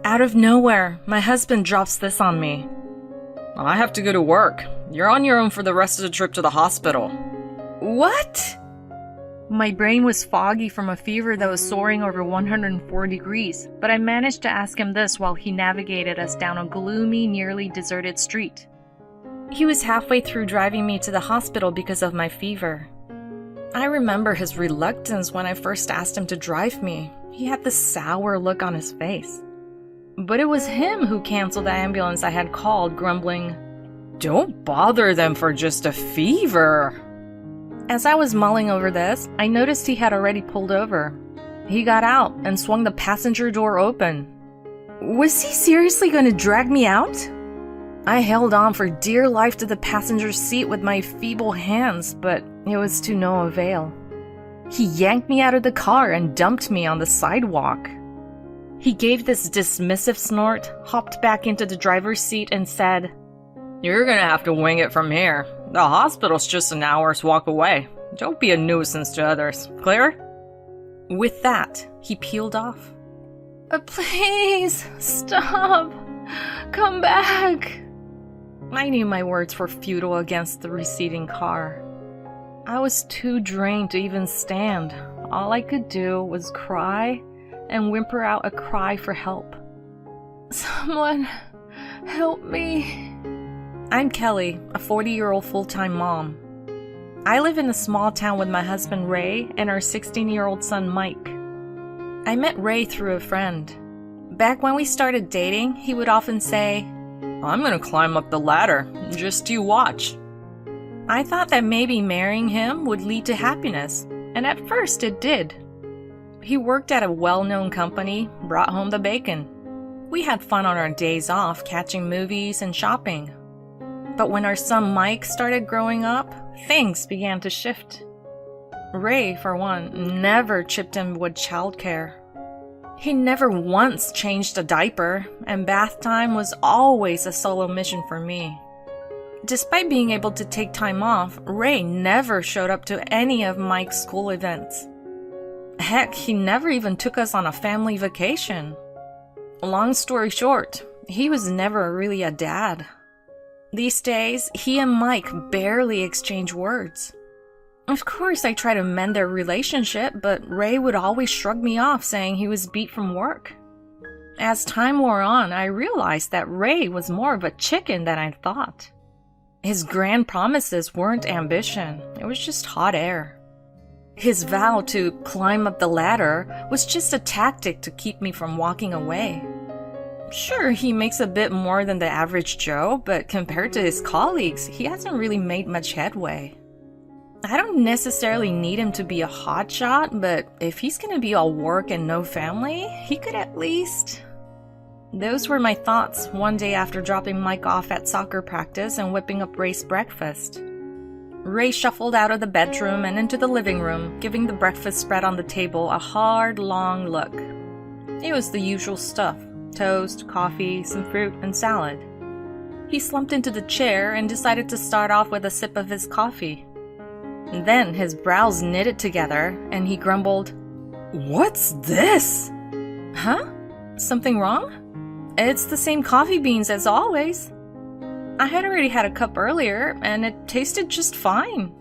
Out of nowhere, my husband drops this on me. I have to go to work. You're on your own for the rest of the trip to the hospital. What? My brain was foggy from a fever that was soaring over 104 degrees, but I managed to ask him this while he navigated us down a gloomy, nearly deserted street. He was halfway through driving me to the hospital because of my fever. I remember his reluctance when I first asked him to drive me. He had this sour look on his face. But it was him who canceled the ambulance I had called, grumbling, "Don't bother them for just a fever." As I was mulling over this, I noticed he had already pulled over. He got out and swung the passenger door open. Was he seriously going to drag me out? I held on for dear life to the passenger seat with my feeble hands, but it was to no avail. He yanked me out of the car and dumped me on the sidewalk. He gave this dismissive snort, hopped back into the driver's seat, and said, "You're gonna have to wing it from here. The hospital's just an hour's walk away. Don't be a nuisance to others. Clear?" With that, he peeled off. Please, stop. Come back. I knew my words were futile against the receding car. I was too drained to even stand. All I could do was cry and whimper out a cry for help. Someone help me. I'm Kelly, a 40-year-old full-time mom. I live in a small town with my husband Ray and our 16-year-old son Mike. I met Ray through a friend. Back when we started dating, he would often say, "I'm gonna climb up the ladder, just you watch." I thought that maybe marrying him would lead to happiness, and at first it did. He worked at a well-known company, brought home the bacon. We had fun on our days off, catching movies and shopping. But when our son Mike started growing up, things began to shift. Ray, for one, never chipped in with childcare. He never once changed a diaper, and bath time was always a solo mission for me. Despite being able to take time off, Ray never showed up to any of Mike's school events. Heck, he never even took us on a family vacation. Long story short, he was never really a dad. These days, he and Mike barely exchange words. Of course, I try to mend their relationship, but Ray would always shrug me off, saying he was beat from work. As time wore on, I realized that Ray was more of a chicken than I thought. His grand promises weren't ambition, it was just hot air. His vow to climb up the ladder was just a tactic to keep me from walking away. Sure, he makes a bit more than the average Joe, but compared to his colleagues, he hasn't really made much headway. I don't necessarily need him to be a hotshot, but if he's gonna be all work and no family, he could at least... Those were my thoughts one day after dropping Mike off at soccer practice and whipping up Ray's breakfast. Ray shuffled out of the bedroom and into the living room, giving the breakfast spread on the table a hard, long look. It was the usual stuff: toast, coffee, some fruit, and salad. He slumped into the chair and decided to start off with a sip of his coffee. Then his brows knitted together and he grumbled, "What's this?" Huh? Something wrong? It's the same coffee beans as always. I had already had a cup earlier, and it tasted just fine.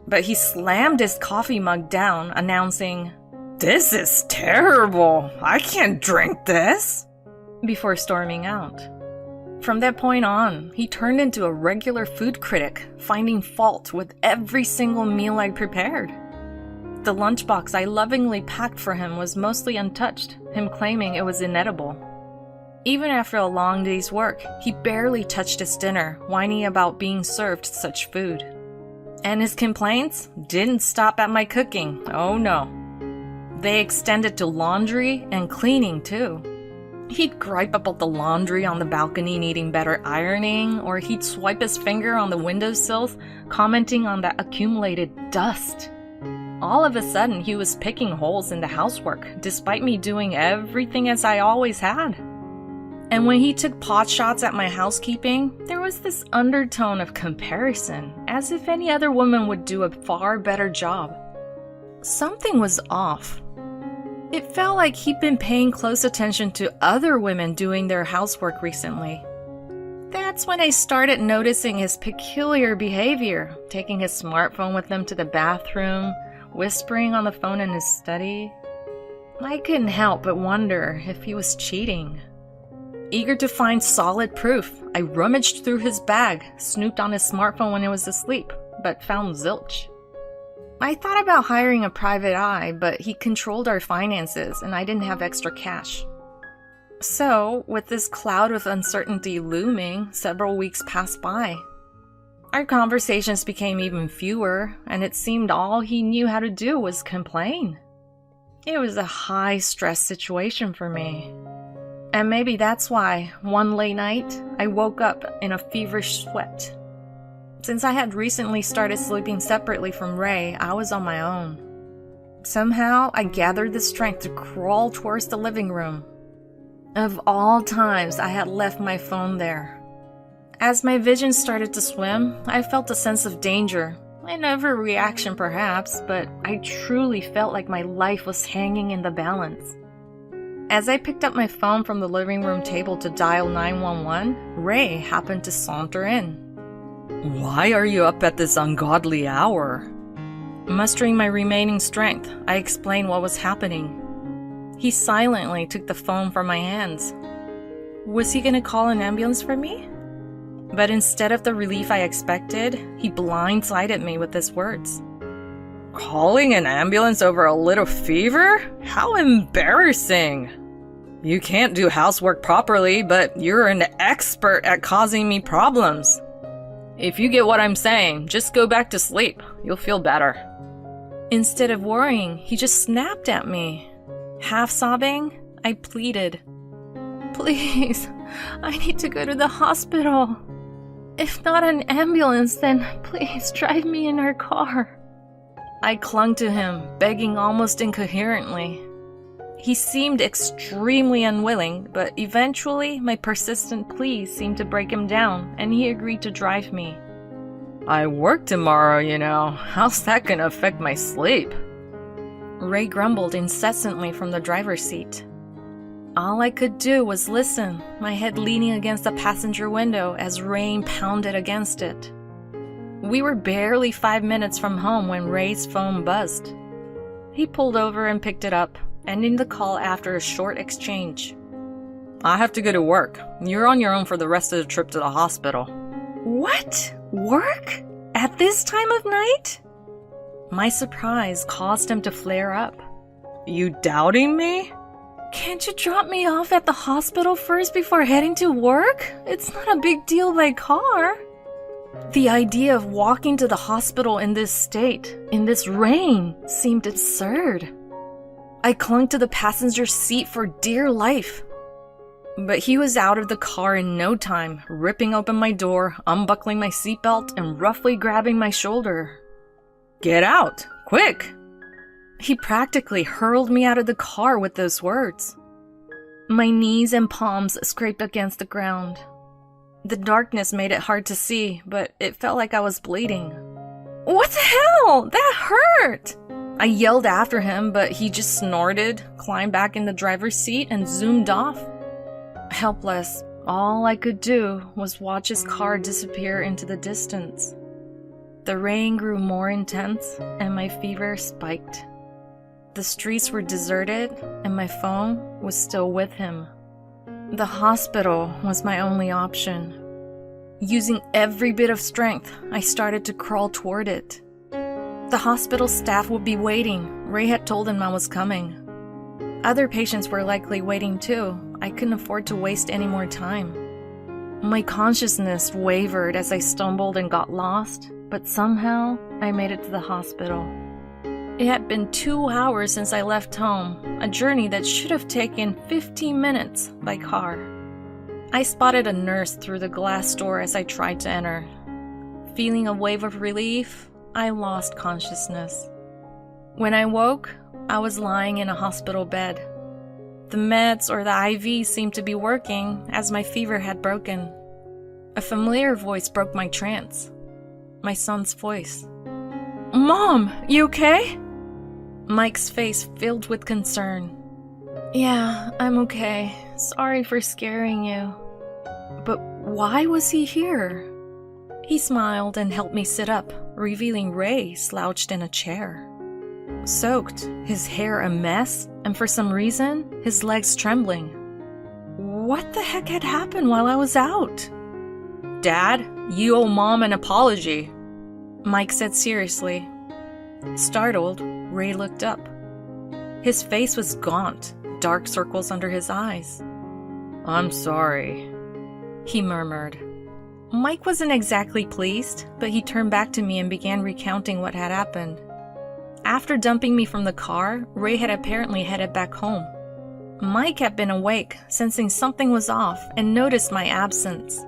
But he slammed his coffee mug down, announcing, "This is terrible! I can't drink this!" before storming out. From that point on, he turned into a regular food critic, finding fault with every single meal I prepared. The lunchbox I lovingly packed for him was mostly untouched, him claiming it was inedible. Even after a long day's work, he barely touched his dinner, whining about being served such food. And his complaints didn't stop at my cooking, oh no. They extended to laundry and cleaning too. He'd gripe about the laundry on the balcony needing better ironing, or he'd swipe his finger on the windowsills, commenting on the accumulated dust. All of a sudden, he was picking holes in the housework, despite me doing everything as I always had. And when he took pot shots at my housekeeping, there was this undertone of comparison, as if any other woman would do a far better job. Something was off. It felt like he'd been paying close attention to other women doing their housework recently. That's when I started noticing his peculiar behavior, taking his smartphone with him to the bathroom, whispering on the phone in his study. I couldn't help but wonder if he was cheating. Eager to find solid proof, I rummaged through his bag, snooped on his smartphone when he was asleep, but found zilch. I thought about hiring a private eye, but he controlled our finances and I didn't have extra cash. So, with this cloud of uncertainty looming, several weeks passed by. Our conversations became even fewer, and it seemed all he knew how to do was complain. It was a high-stress situation for me. And maybe that's why, one late night, I woke up in a feverish sweat. Since I had recently started sleeping separately from Ray, I was on my own. Somehow, I gathered the strength to crawl towards the living room. Of all times, I had left my phone there. As my vision started to swim, I felt a sense of danger. An overreaction perhaps, but I truly felt like my life was hanging in the balance. As I picked up my phone from the living room table to dial 911, Ray happened to saunter in. "Why are you up at this ungodly hour?" Mustering my remaining strength, I explained what was happening. He silently took the phone from my hands. Was he gonna call an ambulance for me? But instead of the relief I expected, he blindsided me with his words. "Calling an ambulance over a little fever? How embarrassing! You can't do housework properly, but you're an expert at causing me problems. If you get what I'm saying, just go back to sleep. You'll feel better." Instead of worrying, he just snapped at me. Half sobbing, I pleaded, "Please, I need to go to the hospital. If not an ambulance, then please drive me in our car." I clung to him, begging almost incoherently. He seemed extremely unwilling, but eventually my persistent pleas seemed to break him down, and he agreed to drive me. "I work tomorrow, you know. How's that gonna affect my sleep?" Ray grumbled incessantly from the driver's seat. All I could do was listen, my head leaning against the passenger window as rain pounded against it. We were barely 5 minutes from home when Ray's phone buzzed. He pulled over and picked it up, ending the call after a short exchange. "I have to go to work. You're on your own for the rest of the trip to the hospital." What? Work? At this time of night? My surprise caused him to flare up. "You doubting me?" Can't you drop me off at the hospital first before heading to work? It's not a big deal by car. The idea of walking to the hospital in this state, in this rain, seemed absurd. I clung to the passenger seat for dear life. But he was out of the car in no time, ripping open my door, unbuckling my seatbelt, and roughly grabbing my shoulder. "Get out! Quick!" He practically hurled me out of the car with those words. My knees and palms scraped against the ground. The darkness made it hard to see, but it felt like I was bleeding. What the hell? That hurt! I yelled after him, but he just snorted, climbed back in the driver's seat, and zoomed off. Helpless, all I could do was watch his car disappear into the distance. The rain grew more intense, and my fever spiked. The streets were deserted, and my phone was still with him. The hospital was my only option. Using every bit of strength, I started to crawl toward it. The hospital staff would be waiting. Ray had told them I was coming. Other patients were likely waiting too. I couldn't afford to waste any more time. My consciousness wavered as I stumbled and got lost, but somehow I made it to the hospital. It had been 2 hours since I left home, a journey that should have taken 15 minutes by car. I spotted a nurse through the glass door as I tried to enter. Feeling a wave of relief, I lost consciousness. When I woke, I was lying in a hospital bed. The meds or the IV seemed to be working as my fever had broken. A familiar voice broke my trance. My son's voice. "Mom, you okay?" Mike's face filled with concern. Yeah, I'm okay. Sorry for scaring you. But why was he here? He smiled and helped me sit up, revealing Ray slouched in a chair. Soaked, his hair a mess, and for some reason, his legs trembling. What the heck had happened while I was out? Dad, you owe Mom an apology. Mike said seriously. Startled, Ray looked up. His face was gaunt, dark circles under his eyes. I'm sorry, he murmured. Mike wasn't exactly pleased, but he turned back to me and began recounting what had happened. After dumping me from the car, Ray had apparently headed back home. Mike had been awake, sensing something was off, and noticed my absence.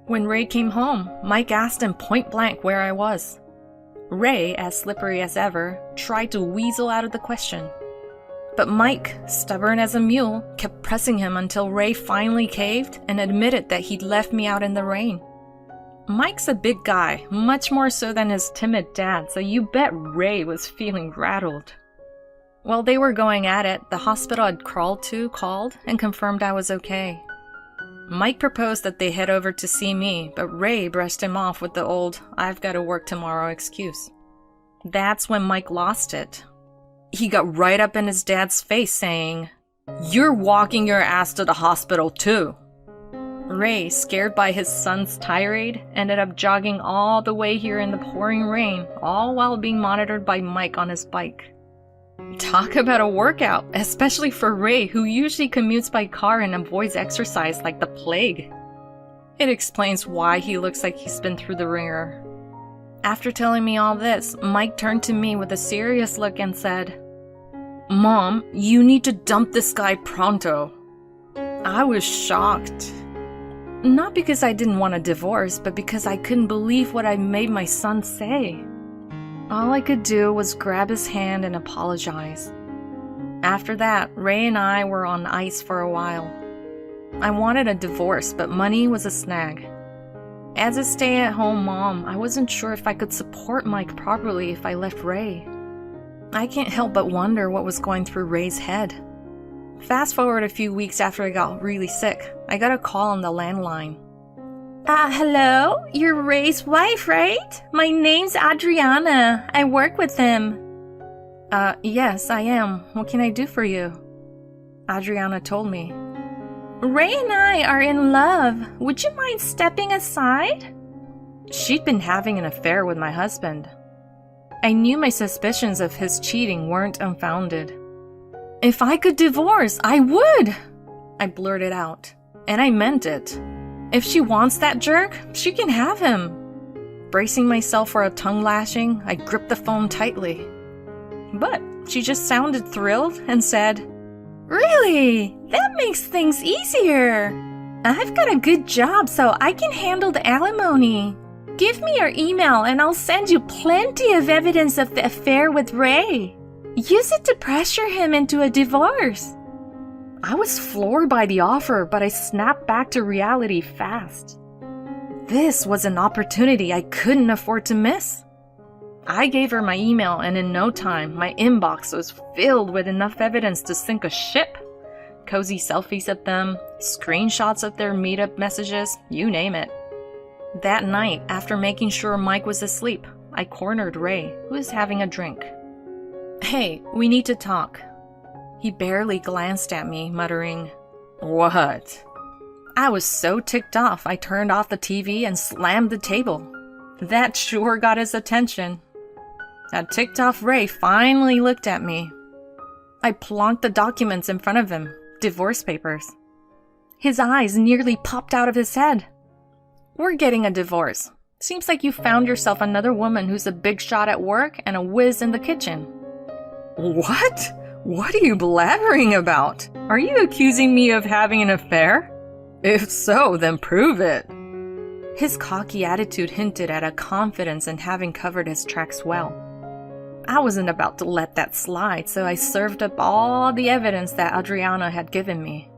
When Ray came home, Mike asked him point blank where I was. Ray, as slippery as ever, tried to weasel out of the question. But Mike, stubborn as a mule, kept pressing him until Ray finally caved and admitted that he'd left me out in the rain. Mike's a big guy, much more so than his timid dad, so you bet Ray was feeling rattled. While they were going at it, the hospital I'd called and confirmed I was okay. Mike proposed that they head over to see me, but Ray brushed him off with the old, "I've got to work tomorrow" excuse. That's when Mike lost it. He got right up in his dad's face saying, "You're walking your ass to the hospital too." Ray, scared by his son's tirade, ended up jogging all the way here in the pouring rain, all while being monitored by Mike on his bike. Talk about a workout, especially for Ray, who usually commutes by car and avoids exercise like the plague. It explains why he looks like he's been through the ringer. After telling me all this, Mike turned to me with a serious look and said, "Mom, you need to dump this guy pronto." I was shocked. Not because I didn't want a divorce, but because I couldn't believe what I made my son say. All I could do was grab his hand and apologize. After that, Ray and I were on ice for a while. I wanted a divorce, but money was a snag. As a stay-at-home mom, I wasn't sure if I could support Mike properly if I left Ray. I can't help but wonder what was going through Ray's head. Fast forward a few weeks after I got really sick, I got a call on the landline. Hello? You're Ray's wife, right? My name's Adriana. I work with him. Yes, I am. What can I do for you? Adriana told me. Ray and I are in love. Would you mind stepping aside? She'd been having an affair with my husband. I knew my suspicions of his cheating weren't unfounded. If I could divorce, I would! I blurted out, and I meant it. If she wants that jerk, she can have him. Bracing myself for a tongue lashing, I gripped the phone tightly. But she just sounded thrilled and said, "Really? That makes things easier. I've got a good job, so I can handle the alimony. Give me your email and I'll send you plenty of evidence of the affair with Ray. Use it to pressure him into a divorce." I was floored by the offer, but I snapped back to reality fast. This was an opportunity I couldn't afford to miss. I gave her my email, and in no time, my inbox was filled with enough evidence to sink a ship. Cozy selfies of them, screenshots of their meetup messages, you name it. That night, after making sure Mike was asleep, I cornered Ray, who was having a drink. "Hey, we need to talk." He barely glanced at me, muttering, "What?" I was so ticked off, I turned off the TV and slammed the table. That sure got his attention. That ticked off Ray finally looked at me. I plonked the documents in front of him, divorce papers. His eyes nearly popped out of his head. "We're getting a divorce. Seems like you found yourself another woman who's a big shot at work and a whiz in the kitchen." "What? What are you blabbering about? Are you accusing me of having an affair? If so, then prove it." His cocky attitude hinted at a confidence in having covered his tracks well. I wasn't about to let that slide, so I served up all the evidence that Adriana had given me.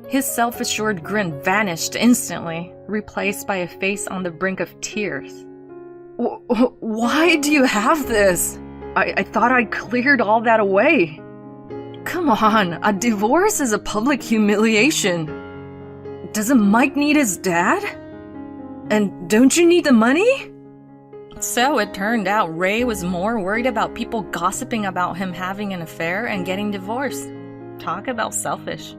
His self-assured grin vanished instantly, replaced by a face on the brink of tears. "Why do you have this? I thought I cleared all that away." Come on, a divorce is a public humiliation. Doesn't Mike need his dad? And don't you need the money? So it turned out Ray was more worried about people gossiping about him having an affair and getting divorced. Talk about selfish.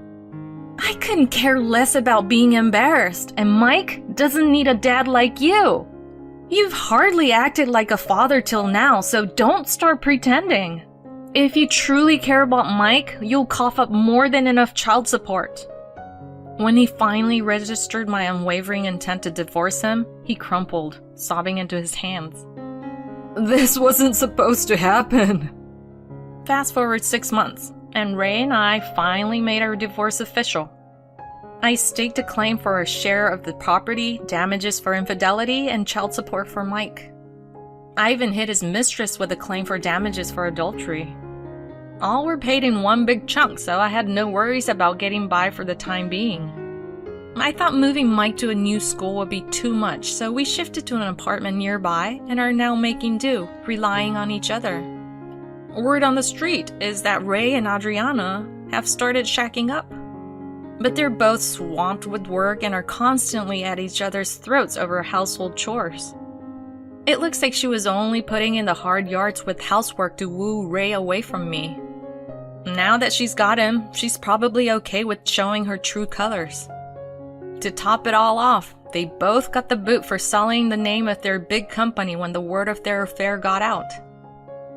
I couldn't care less about being embarrassed, and Mike doesn't need a dad like you. You've hardly acted like a father till now, so don't start pretending. If you truly care about Mike, you'll cough up more than enough child support. When he finally registered my unwavering intent to divorce him, he crumpled, sobbing into his hands. This wasn't supposed to happen. Fast forward 6 months, and Ray and I finally made our divorce official. I staked a claim for a share of the property, damages for infidelity, and child support for Mike. I even hit his mistress with a claim for damages for adultery. All were paid in one big chunk, so I had no worries about getting by for the time being. I thought moving Mike to a new school would be too much, so we shifted to an apartment nearby and are now making do, relying on each other. Word on the street is that Ray and Adriana have started shacking up. But they're both swamped with work and are constantly at each other's throats over household chores. It looks like she was only putting in the hard yards with housework to woo Ray away from me. Now that she's got him, she's probably okay with showing her true colors. To top it all off, they both got the boot for sullying the name of their big company when the word of their affair got out.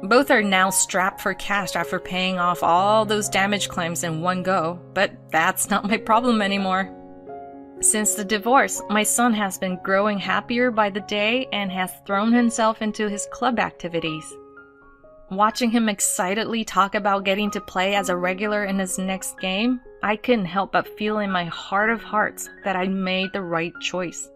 Both are now strapped for cash after paying off all those damage claims in one go, but that's not my problem anymore. Since the divorce, my son has been growing happier by the day and has thrown himself into his club activities. Watching him excitedly talk about getting to play as a regular in his next game, I couldn't help but feel in my heart of hearts that I made the right choice.